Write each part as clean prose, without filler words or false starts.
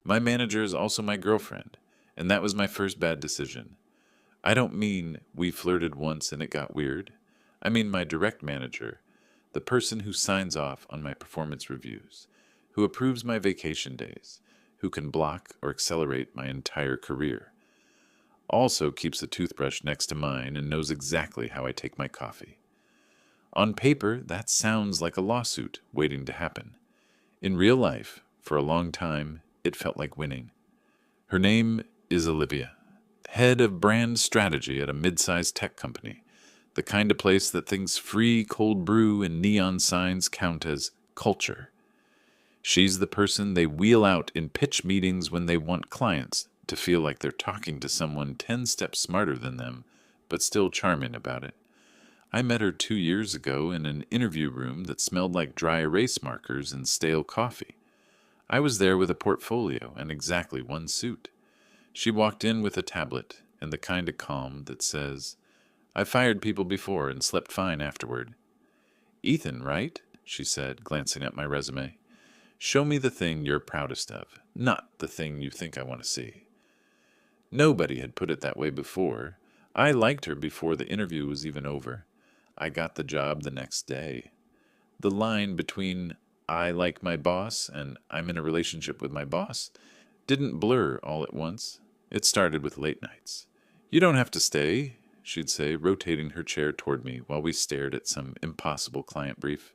My manager is also my girlfriend, and that was my first bad decision. I don't mean we flirted once and it got weird. I mean my direct manager, the person who signs off on my performance reviews, who approves my vacation days, who can block or accelerate my entire career. Also keeps a toothbrush next to mine and knows exactly how I take my coffee. On paper, that sounds like a lawsuit waiting to happen. In real life, for a long time, it felt like winning. Her name is Olivia, head of brand strategy at a mid-sized tech company, the kind of place that thinks free cold brew and neon signs count as culture. She's the person they wheel out in pitch meetings when they want clients to feel like they're talking to someone 10 steps smarter than them, but still charming about it. I met her 2 years ago in an interview room that smelled like dry erase markers and stale coffee. I was there with a portfolio and exactly one suit. She walked in with a tablet and the kind of calm that says, "I've fired people before and slept fine afterward." "Ethan, right?" she said, glancing at my resume. "Show me the thing you're proudest of, not the thing you think I want to see." Nobody had put it that way before. I liked her before the interview was even over. I got the job the next day. The line between "I like my boss" and "I'm in a relationship with my boss" didn't blur all at once. It started with late nights. "You don't have to stay," she'd say, rotating her chair toward me while we stared at some impossible client brief.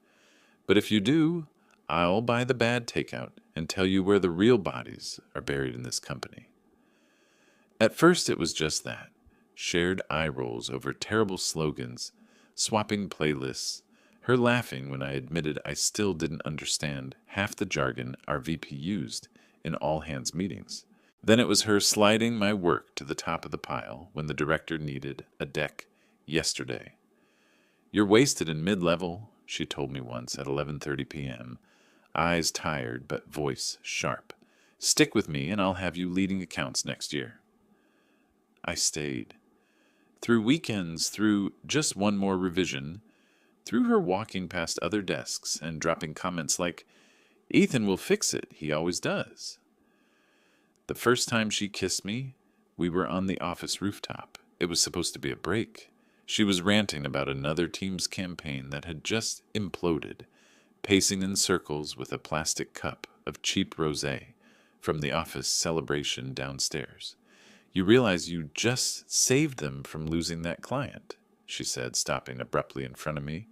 "But if you do, I'll buy the bad takeout and tell you where the real bodies are buried in this company." At first it was just that. Shared eye rolls over terrible slogans, swapping playlists, her laughing when I admitted I still didn't understand half the jargon our VP used in all-hands meetings. Then it was her sliding my work to the top of the pile when the director needed a deck yesterday. "You're wasted in mid-level," she told me once at 11:30 p.m., eyes tired but voice sharp. "Stick with me and I'll have you leading accounts next year." I stayed. Through weekends, through just one more revision, through her walking past other desks and dropping comments like, "Ethan will fix it, he always does." The first time she kissed me, we were on the office rooftop. It was supposed to be a break. She was ranting about another team's campaign that had just imploded, pacing in circles with a plastic cup of cheap rosé from the office celebration downstairs. "You realize you just saved them from losing that client," she said, stopping abruptly in front of me.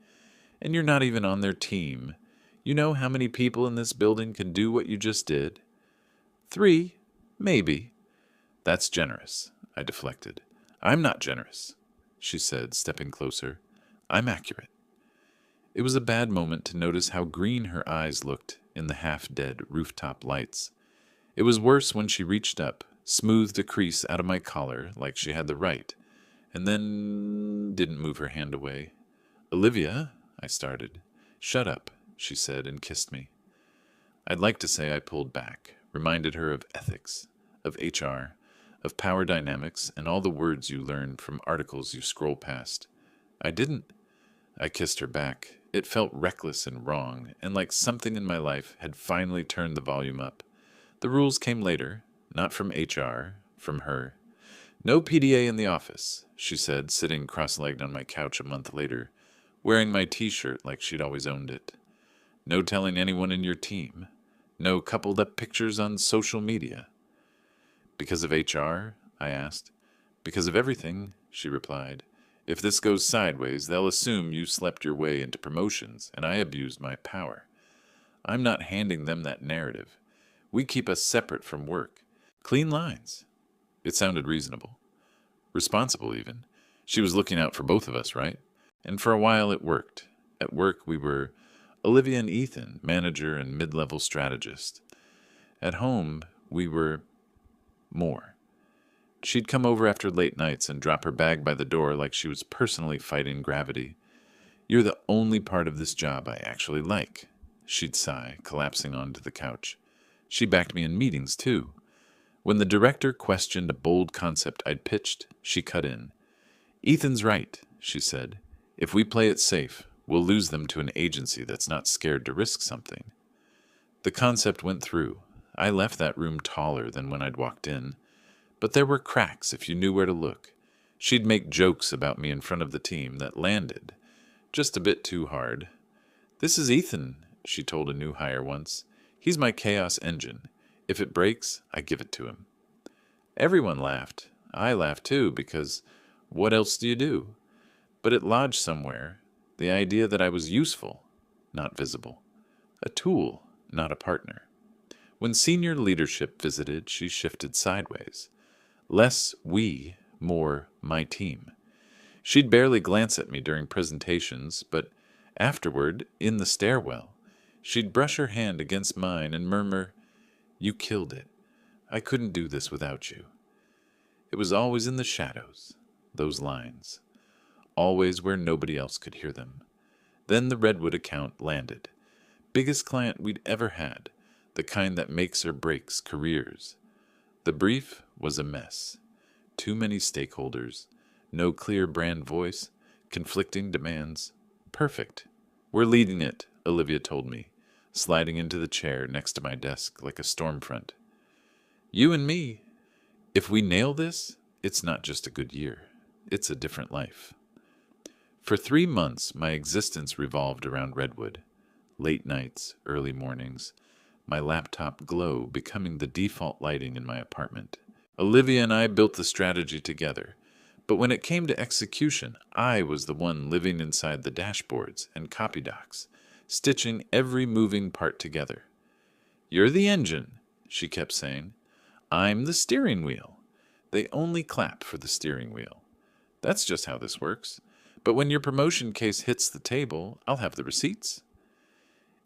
"And you're not even on their team. You know how many people in this building can do what you just did?" "3, maybe." "That's generous," I deflected. "I'm not generous," she said, stepping closer. "I'm accurate." It was a bad moment to notice how green her eyes looked in the half-dead rooftop lights. It was worse when she reached up, smoothed a crease out of my collar like she had the right, and then didn't move her hand away. "Olivia," I started. "Shut up," she said and kissed me. I'd like to say I pulled back, reminded her of ethics, of HR, of power dynamics, and all the words you learn from articles you scroll past. I didn't. I kissed her back. It felt reckless and wrong, and like something in my life had finally turned the volume up. The rules came later, not from HR, from her. "No PDA in the office," she said, sitting cross-legged on my couch a month later, wearing my t-shirt like she'd always owned it. "No telling anyone in your team. No coupled-up pictures on social media." "Because of HR?" I asked. "Because of everything," she replied. "If this goes sideways, they'll assume you slept your way into promotions and I abused my power. I'm not handing them that narrative. We keep us separate from work. Clean lines." It sounded reasonable. Responsible, even. She was looking out for both of us, right? And for a while it worked. At work we were Olivia and Ethan, manager and mid-level strategist. At home we were more. She'd come over after late nights and drop her bag by the door like she was personally fighting gravity. "You're the only part of this job I actually like," she'd sigh, collapsing onto the couch. She backed me in meetings, too. When the director questioned a bold concept I'd pitched, she cut in. "Ethan's right," she said. "If we play it safe, we'll lose them to an agency that's not scared to risk something." The concept went through. I left that room taller than when I'd walked in, but there were cracks if you knew where to look. She'd make jokes about me in front of the team that landed just a bit too hard. "This is Ethan," she told a new hire once. "He's my chaos engine. If it breaks, I give it to him." Everyone laughed. I laughed too, because what else do you do? But it lodged somewhere, the idea that I was useful, not visible. A tool, not a partner. When senior leadership visited, she shifted sideways. Less we, more my team. She'd barely glance at me during presentations, but afterward, in the stairwell, she'd brush her hand against mine and murmur, "You killed it. I couldn't do this without you." It was always in the shadows, those lines. Always where nobody else could hear them. Then the Redwood account landed. Biggest client we'd ever had, the kind that makes or breaks careers. The brief was a mess. Too many stakeholders, no clear brand voice, conflicting demands. Perfect. "We're leading it," Olivia told me, sliding into the chair next to my desk like a storm front. "You and me. If we nail this, it's not just a good year. It's a different life." For 3 months, my existence revolved around Redwood. Late nights, early mornings, my laptop glow becoming the default lighting in my apartment. Olivia and I built the strategy together, but when it came to execution, I was the one living inside the dashboards and copy docs, stitching every moving part together. "You're the engine," she kept saying. "I'm the steering wheel. They only clap for the steering wheel. That's just how this works. But when your promotion case hits the table, I'll have the receipts."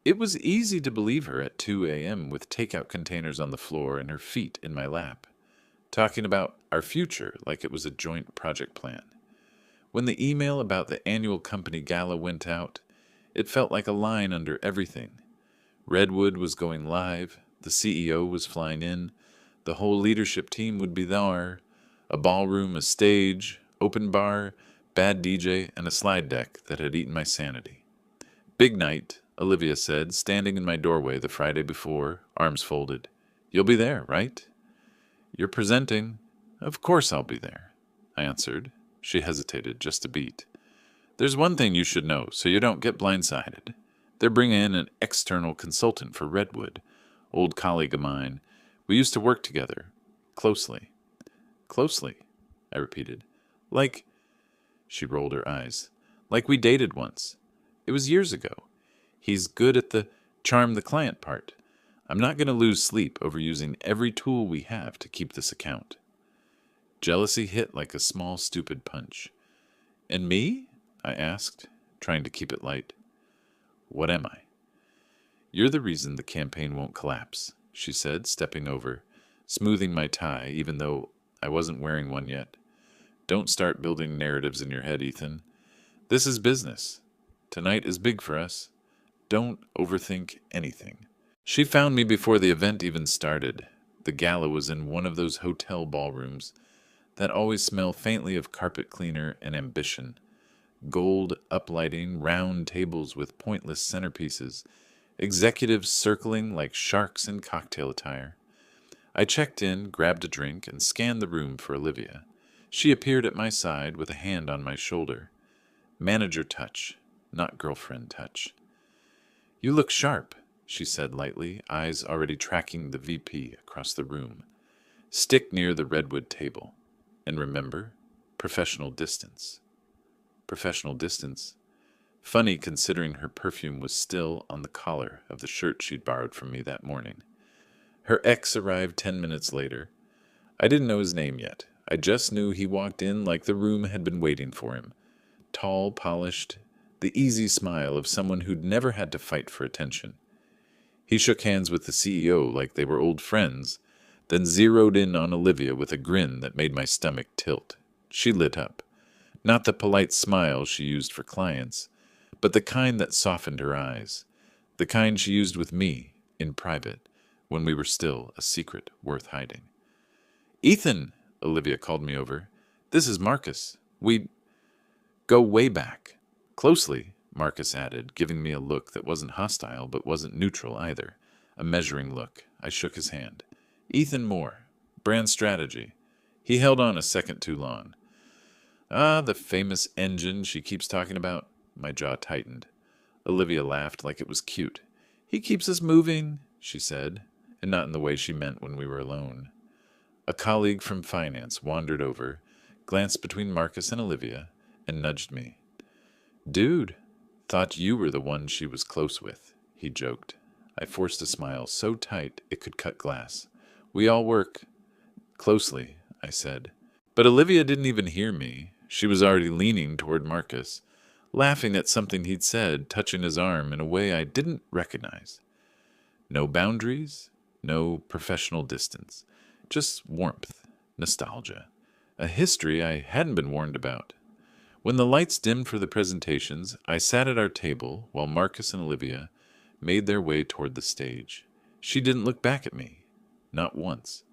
It was easy to believe her at 2 a.m. with takeout containers on the floor and her feet in my lap, talking about our future like it was a joint project plan. When the email about the annual company gala went out, it felt like a line under everything. Redwood was going live, the CEO was flying in, the whole leadership team would be there, a ballroom, a stage, open bar, bad DJ, and a slide deck that had eaten my sanity. "Big night," Olivia said, standing in my doorway the Friday before, arms folded. "You'll be there, right?" "You're presenting." "Of course I'll be there," I answered. She hesitated just a beat. "There's one thing you should know, so you don't get blindsided. They're bringing in an external consultant for Redwood, old colleague of mine. We used to work together. Closely." "Closely," I repeated. "Like," she rolled her eyes, "like we dated once. It was years ago. He's good at the charm the client part. I'm not going to lose sleep over using every tool we have to keep this account." Jealousy hit like a small, stupid punch. "And me?" I asked, trying to keep it light. "What am I?" "You're the reason the campaign won't collapse," she said, stepping over, smoothing my tie, even though I wasn't wearing one yet. "Don't start building narratives in your head, Ethan. This is business. Tonight is big for us. Don't overthink anything." She found me before the event even started. The gala was in one of those hotel ballrooms that always smell faintly of carpet cleaner and ambition. Gold uplighting, round tables with pointless centerpieces, executives circling like sharks in cocktail attire. I checked in, grabbed a drink, and scanned the room for Olivia. She appeared at my side with a hand on my shoulder. Manager touch, not girlfriend touch. "You look sharp," she said lightly, eyes already tracking the VP across the room. "Stick near the redwood table. And remember, professional distance." Professional distance. Funny considering her perfume was still on the collar of the shirt she'd borrowed from me that morning. Her ex arrived 10 minutes later. I didn't know his name yet. I just knew he walked in like the room had been waiting for him. Tall, polished, the easy smile of someone who'd never had to fight for attention. He shook hands with the CEO like they were old friends, then zeroed in on Olivia with a grin that made my stomach tilt. She lit up. Not the polite smile she used for clients, but the kind that softened her eyes. The kind she used with me, in private, when we were still a secret worth hiding. "Ethan," Olivia called me over. "This is Marcus. We go way back." "Closely," Marcus added, giving me a look that wasn't hostile but wasn't neutral either. A measuring look. I shook his hand. Ethan Moore. Brand strategy. He held on a second too long. Ah, the famous engine she keeps talking about. My jaw tightened. Olivia laughed like it was cute. He keeps us moving, she said, and not in the way she meant when we were alone. A colleague from finance wandered over, glanced between Marcus and Olivia, and nudged me. Dude, thought you were the one she was close with, he joked. I forced a smile so tight it could cut glass. We all work closely, I said. But Olivia didn't even hear me. She was already leaning toward Marcus, laughing at something he'd said, touching his arm in a way I didn't recognize. No boundaries, no professional distance, just warmth, nostalgia, a history I hadn't been warned about. When the lights dimmed for the presentations, I sat at our table while Marcus and Olivia made their way toward the stage. She didn't look back at me, not once.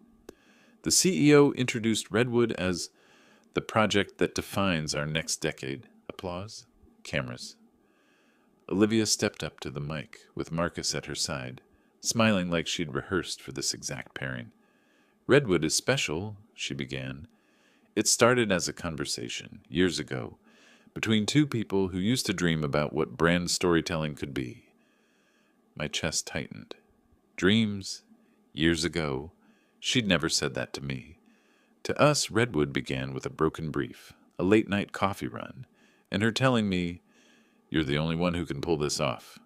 The CEO introduced Redwood as the project that defines our next decade. Applause. Cameras. Olivia stepped up to the mic with Marcus at her side, smiling like she'd rehearsed for this exact pairing. Redwood is special, she began. It started as a conversation, years ago, between two people who used to dream about what brand storytelling could be. My chest tightened. Dreams, years ago. She'd never said that to me. To us, Redwood began with a broken brief, a late-night coffee run, and her telling me, "You're the only one who can pull this off."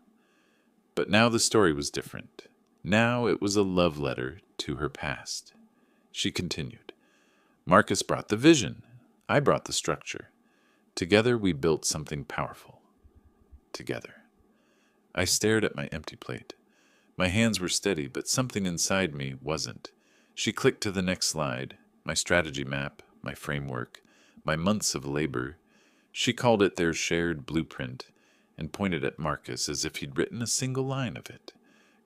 But now the story was different. Now it was a love letter to her past. She continued. Marcus brought the vision. I brought the structure. Together we built something powerful. Together. I stared at my empty plate. My hands were steady, but something inside me wasn't. She clicked to the next slide, my strategy map, my framework, my months of labor. She called it their shared blueprint and pointed at Marcus as if he'd written a single line of it.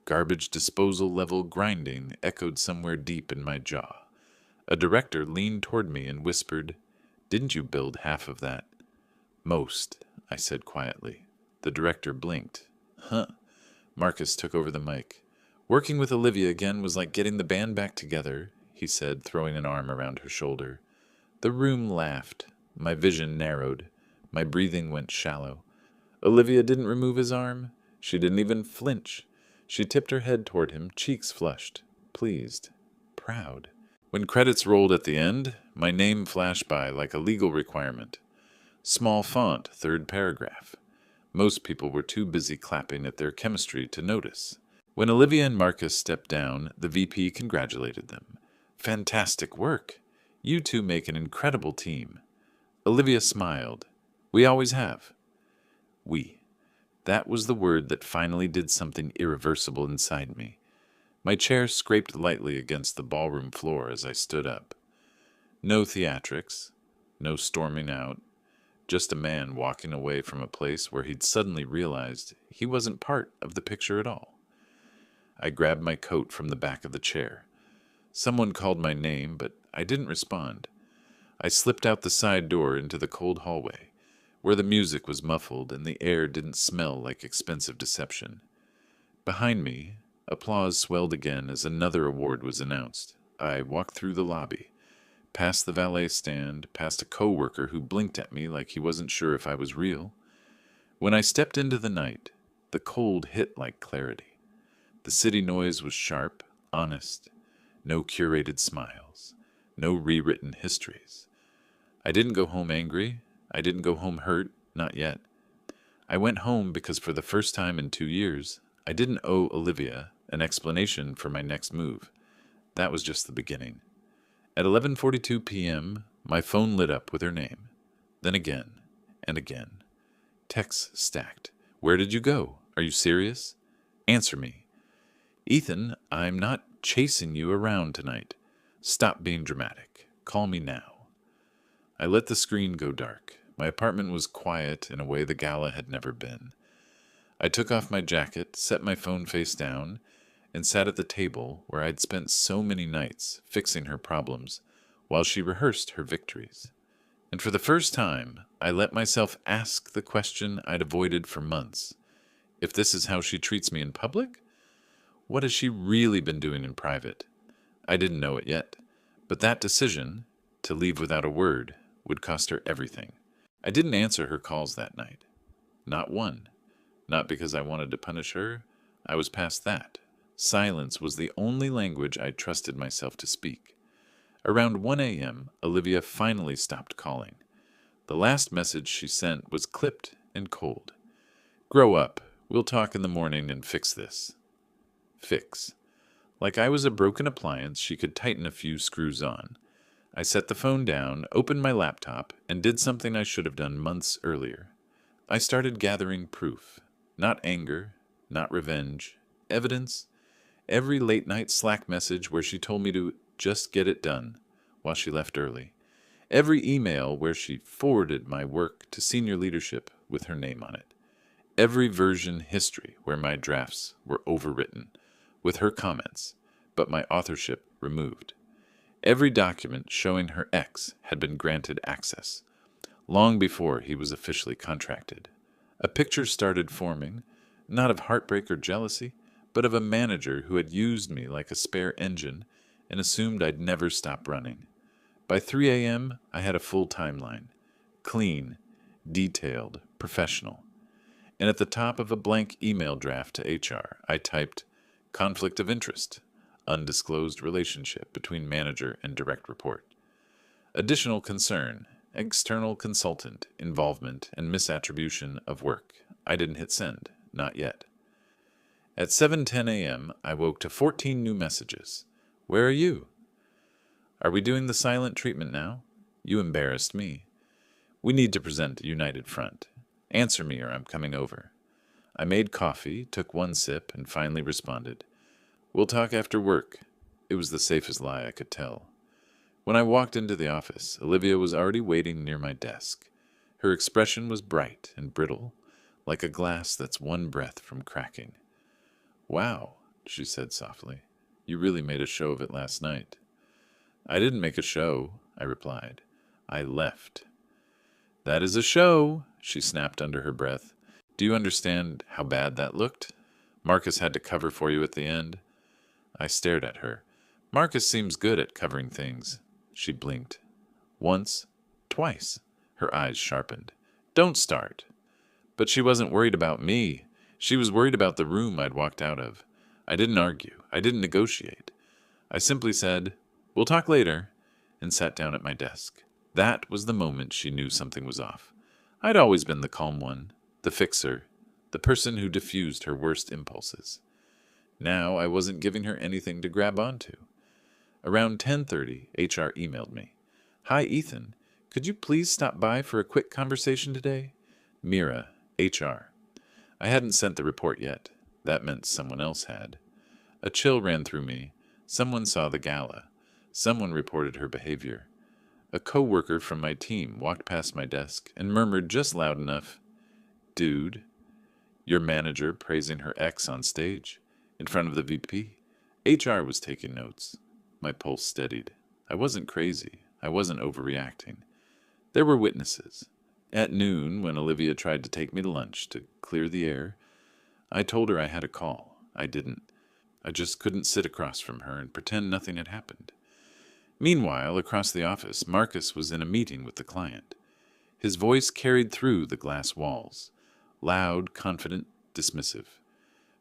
Garbage disposal level grinding echoed somewhere deep in my jaw. A director leaned toward me and whispered, "Didn't you build half of that?" "Most," I said quietly. The director blinked. "Huh." Marcus took over the mic. "Working with Olivia again was like getting the band back together," he said, throwing an arm around her shoulder. The room laughed. My vision narrowed. My breathing went shallow. Olivia didn't remove his arm. She didn't even flinch. She tipped her head toward him, cheeks flushed, pleased, proud. When credits rolled at the end, my name flashed by like a legal requirement. Small font, third paragraph. Most people were too busy clapping at their chemistry to notice. When Olivia and Marcus stepped down, the VP congratulated them. "Fantastic work. You two make an incredible team." Olivia smiled. "We always have." We. That was the word that finally did something irreversible inside me. My chair scraped lightly against the ballroom floor as I stood up. No theatrics, no storming out, just a man walking away from a place where he'd suddenly realized he wasn't part of the picture at all. I grabbed my coat from the back of the chair. Someone called my name, but I didn't respond. I slipped out the side door into the cold hallway, where the music was muffled and the air didn't smell like expensive deception. Behind me, applause swelled again as another award was announced. I walked through the lobby, past the valet stand, past a coworker who blinked at me like he wasn't sure if I was real. When I stepped into the night, the cold hit like clarity. The city noise was sharp, honest, no curated smiles, no rewritten histories. I didn't go home angry. I didn't go home hurt, not yet. I went home because for the first time in 2 years, I didn't owe Olivia an explanation for my next move. That was just the beginning. At 11:42 p.m., my phone lit up with her name. Then again, and again. Texts stacked. "Where did you go? Are you serious? Answer me." "Ethan, I'm not chasing you around tonight. Stop being dramatic. Call me now." I let the screen go dark. My apartment was quiet in a way the Gala had never been. I took off my jacket, set my phone face down, and sat at the table where I'd spent so many nights fixing her problems while she rehearsed her victories. And for the first time, I let myself ask the question I'd avoided for months. If this is how she treats me in public, What has she really been doing in private? I didn't know it yet, but that decision, to leave without a word, would cost her everything. I didn't answer her calls that night. Not one. Not because I wanted to punish her. I was past that. Silence was the only language I trusted myself to speak. Around 1 a.m., Olivia finally stopped calling. The last message she sent was clipped and cold. "Grow up. We'll talk in the morning and fix this." Fix. Like I was a broken appliance she could tighten a few screws on. I set the phone down, opened my laptop, and did something I should have done months earlier. I started gathering proof. Not anger, not revenge. Evidence. Every late-night Slack message where she told me to just get it done while she left early. Every email where she forwarded my work to senior leadership with her name on it. Every version history where my drafts were overwritten with her comments, but my authorship removed. Every document showing her ex had been granted access, long before he was officially contracted. A picture started forming, not of heartbreak or jealousy, but of a manager who had used me like a spare engine and assumed I'd never stop running. By 3 a.m., I had a full timeline. Clean, detailed, professional. And at the top of a blank email draft to HR, I typed, "Conflict of interest. Undisclosed relationship between manager and direct report. Additional concern. External consultant involvement and misattribution of work." I didn't hit send. Not yet. At 7:10 a.m., I woke to 14 new messages. "Where are you?" "Are we doing the silent treatment now?" "You embarrassed me." "We need to present a united front. Answer me or I'm coming over." I made coffee, took one sip, and finally responded, "We'll talk after work." It was the safest lie I could tell. When I walked into the office, Olivia was already waiting near my desk. Her expression was bright and brittle, like a glass that's one breath from cracking. "Wow," she said softly. "You really made a show of it last night." "I didn't make a show," I replied. "I left." "That is a show," she snapped under her breath. "Do you understand how bad that looked? Marcus had to cover for you at the end." I stared at her. "Marcus seems good at covering things." She blinked. Once, twice. Her eyes sharpened. "Don't start." But she wasn't worried about me. She was worried about the room I'd walked out of. I didn't argue. I didn't negotiate. I simply said, "We'll talk later," and sat down at my desk. That was the moment she knew something was off. I'd always been the calm one, the fixer, the person who diffused her worst impulses. Now I wasn't giving her anything to grab onto. Around 10:30, HR emailed me. "Hi, Ethan. Could you please stop by for a quick conversation today? Mira, HR." I hadn't sent the report yet. That meant someone else had. A chill ran through me. Someone saw the gala. Someone reported her behavior. A coworker from my team walked past my desk and murmured just loud enough, "Dude, your manager praising her ex on stage, in front of the VP." HR was taking notes. My pulse steadied. I wasn't crazy. I wasn't overreacting. There were witnesses. At noon, when Olivia tried to take me to lunch to clear the air, I told her I had a call. I didn't. I just couldn't sit across from her and pretend nothing had happened. Meanwhile, across the office, Marcus was in a meeting with the client. His voice carried through the glass walls. Loud, confident, dismissive.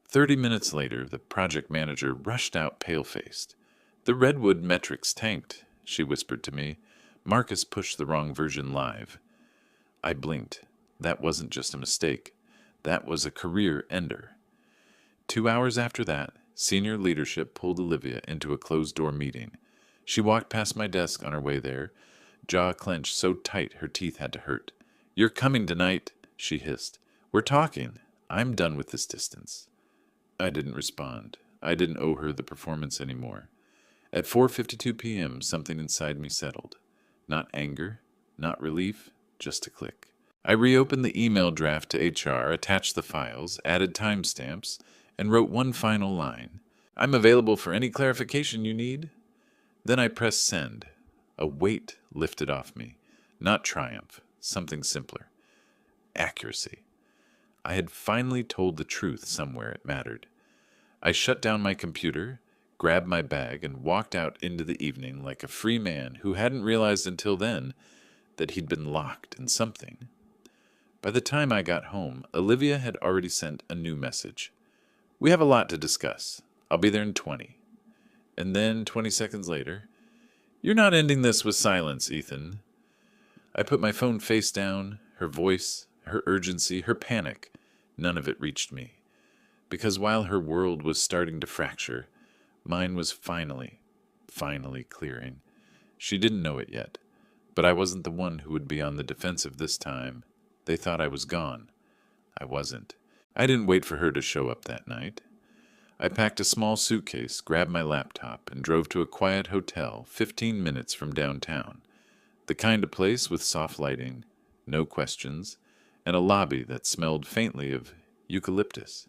30 minutes later, the project manager rushed out pale-faced. "The Redwood metrics tanked," she whispered to me. "Marcus pushed the wrong version live." I blinked. That wasn't just a mistake. That was a career ender. 2 hours after that, senior leadership pulled Olivia into a closed-door meeting. She walked past my desk on her way there, jaw clenched so tight her teeth had to hurt. "You're coming tonight," she hissed. "We're talking. I'm done with this distance." I didn't respond. I didn't owe her the performance anymore. At 4:52 p.m., something inside me settled. Not anger, not relief, just a click. I reopened the email draft to HR, attached the files, added timestamps, and wrote one final line. "I'm available for any clarification you need." Then I pressed send. A weight lifted off me. Not triumph, something simpler. Accuracy. I had finally told the truth somewhere it mattered. I shut down my computer, grabbed my bag, and walked out into the evening like a free man who hadn't realized until then that he'd been locked in something. By the time I got home, Olivia had already sent a new message. "We have a lot to discuss. I'll be there in 20. And then, 20 seconds later, "You're not ending this with silence, Ethan." I put my phone face down, her voice, her urgency, her panic. None of it reached me. Because while her world was starting to fracture, mine was finally clearing. She didn't know it yet, but I wasn't the one who would be on the defensive this time. They thought I was gone. I wasn't. I didn't wait for her to show up that night. I packed a small suitcase, grabbed my laptop, and drove to a quiet hotel 15 minutes from downtown. The kind of place with soft lighting, no questions, and a lobby that smelled faintly of eucalyptus.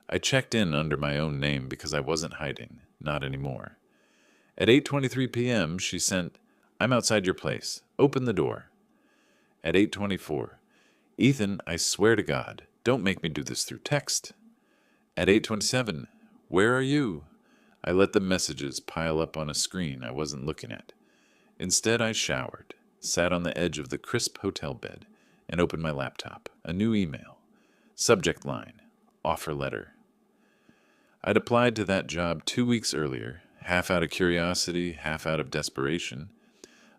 I checked in under my own name because I wasn't hiding, not anymore. At 8:23 p.m., she sent, "I'm outside your place. Open the door." At 8:24, "Ethan, I swear to God, don't make me do this through text." At 8:27, "Where are you?" I let the messages pile up on a screen I wasn't looking at. Instead, I showered, sat on the edge of the crisp hotel bed, and opened my laptop. A new email. Subject line, "Offer letter." I'd applied to that job 2 weeks earlier, half out of curiosity, half out of desperation.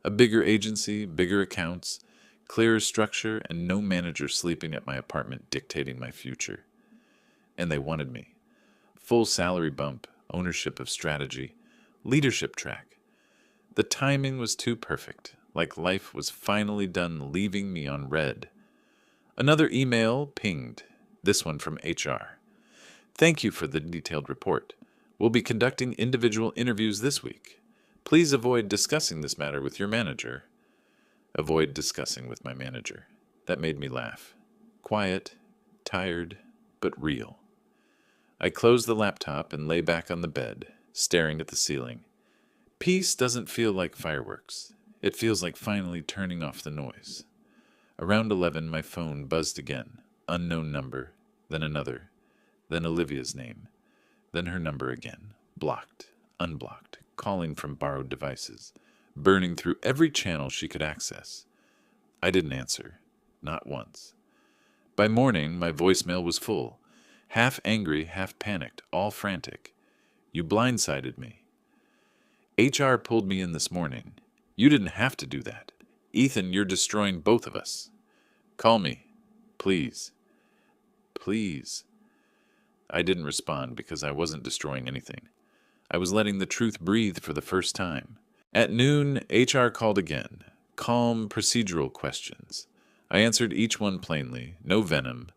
A bigger agency, bigger accounts, clearer structure, and no manager sleeping at my apartment dictating my future. And they wanted me. Full salary bump, ownership of strategy, leadership track. The timing was too perfect, like life was finally done leaving me on red. Another email pinged, this one from HR. "Thank you for the detailed report. We'll be conducting individual interviews this week. Please avoid discussing this matter with your manager." Avoid discussing with my manager. That made me laugh. Quiet, tired, but real. I closed the laptop and lay back on the bed, staring at the ceiling. Peace doesn't feel like fireworks. It feels like finally turning off the noise. Around 11, my phone buzzed again. Unknown number, then another, then Olivia's name, then her number again. Blocked, unblocked, calling from borrowed devices, burning through every channel she could access. I didn't answer, not once. By morning, my voicemail was full. Half angry, half panicked, all frantic. "You blindsided me." HR pulled me in this morning. "You didn't have to do that. Ethan, you're destroying both of us. Call me. Please. Please." I didn't respond because I wasn't destroying anything. I was letting the truth breathe for the first time. At noon, HR called again. Calm, procedural questions. I answered each one plainly. No venom,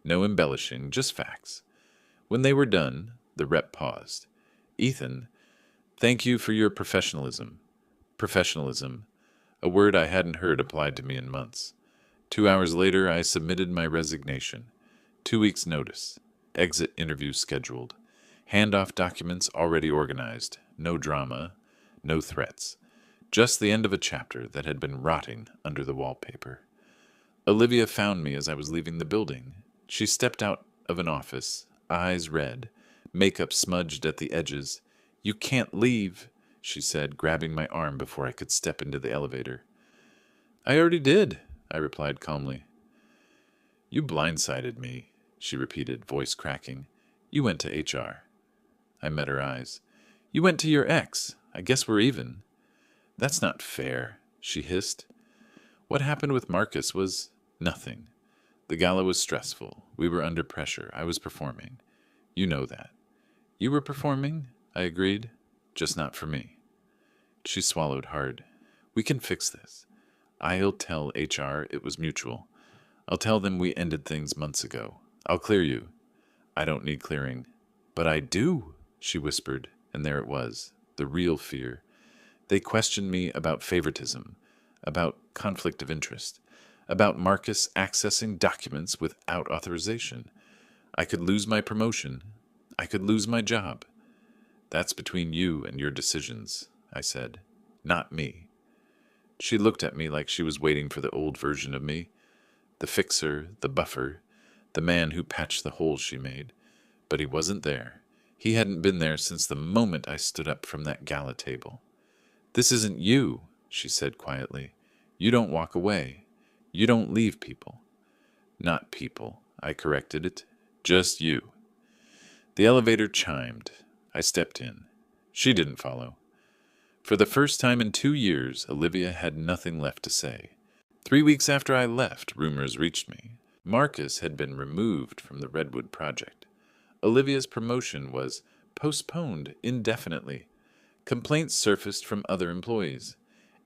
no embellishing, just facts. When they were done, the rep paused. "Ethan, thank you for your professionalism." Professionalism, a word I hadn't heard applied to me in months. 2 hours later, I submitted my resignation. 2 weeks' notice. Exit interview scheduled. Handoff documents already organized. No drama, no threats. Just the end of a chapter that had been rotting under the wallpaper. Olivia found me as I was leaving the building. She stepped out of an office, eyes red, makeup smudged at the edges. "You can't leave," she said, grabbing my arm before I could step into the elevator. "I already did," I replied calmly. "You blindsided me," she repeated, voice cracking. "You went to HR." I met her eyes. "You went to your ex. I guess we're even." "That's not fair," she hissed. What happened with Marcus was nothing. The gala was stressful. We were under pressure. I was performing. You know that. "You were performing?" I agreed. "Just not for me." She swallowed hard. "We can fix this. I'll tell HR it was mutual. I'll tell them we ended things months ago. I'll clear you." "I don't need clearing." "But I do," she whispered, and there it was, the real fear. They questioned me about favoritism, about conflict of interest, about Marcus accessing documents without authorization. I could lose my promotion. I could lose my job. "That's between you and your decisions," I said. "Not me." She looked at me like she was waiting for the old version of me, the fixer, the buffer, the man who patched the holes she made. But he wasn't there. He hadn't been there since the moment I stood up from that gala table. "This isn't you," she said quietly. "You don't walk away. You don't leave people." "Not people," I corrected it. "Just you." The elevator chimed. I stepped in. She didn't follow. For the first time in 2 years, Olivia had nothing left to say. 3 weeks after I left, rumors reached me. Marcus had been removed from the Redwood project. Olivia's promotion was postponed indefinitely. Complaints surfaced from other employees.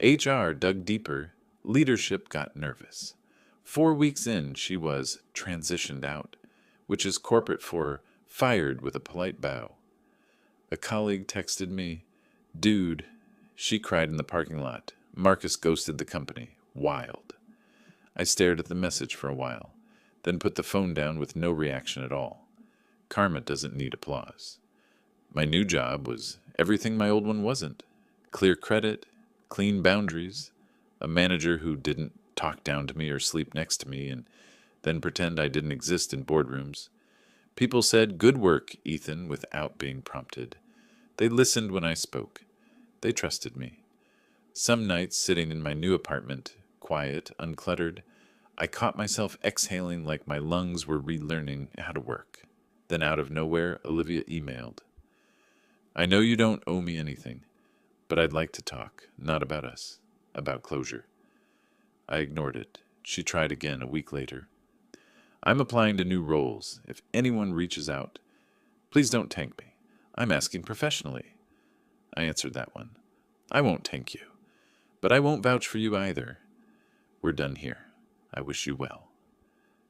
HR dug deeper. Leadership got nervous. 4 weeks in, she was transitioned out, which is corporate for fired with a polite bow. A colleague texted me, "Dude," she cried in the parking lot. "Marcus ghosted the company. Wild." I stared at the message for a while, then put the phone down with no reaction at all. Karma doesn't need applause. My new job was everything my old one wasn't. Clear credit, clean boundaries, a manager who didn't talk down to me or sleep next to me and then pretend I didn't exist in boardrooms. People said, "Good work, Ethan," without being prompted. They listened when I spoke. They trusted me. Some nights, sitting in my new apartment, quiet, uncluttered, I caught myself exhaling like my lungs were relearning how to work. Then out of nowhere, Olivia emailed. "I know you don't owe me anything, but I'd like to talk, not about us, about closure." I ignored it. She tried again a week later. "I'm applying to new roles. If anyone reaches out, please don't tank me. I'm asking professionally." I answered that one. "I won't tank you, but I won't vouch for you either. We're done here. I wish you well."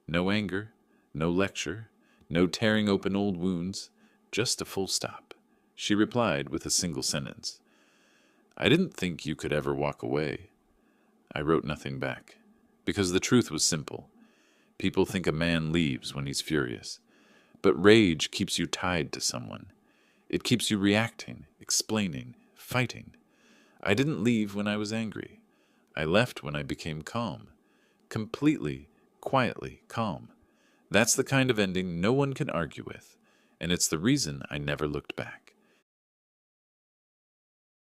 No anger, no lecture, no tearing open old wounds, just a full stop. She replied with a single sentence. "I didn't think you could ever walk away." I wrote nothing back, because the truth was simple. People think a man leaves when he's furious, but rage keeps you tied to someone. It keeps you reacting, explaining, fighting. I didn't leave when I was angry. I left when I became calm. Completely, quietly calm. That's the kind of ending no one can argue with, and it's the reason I never looked back.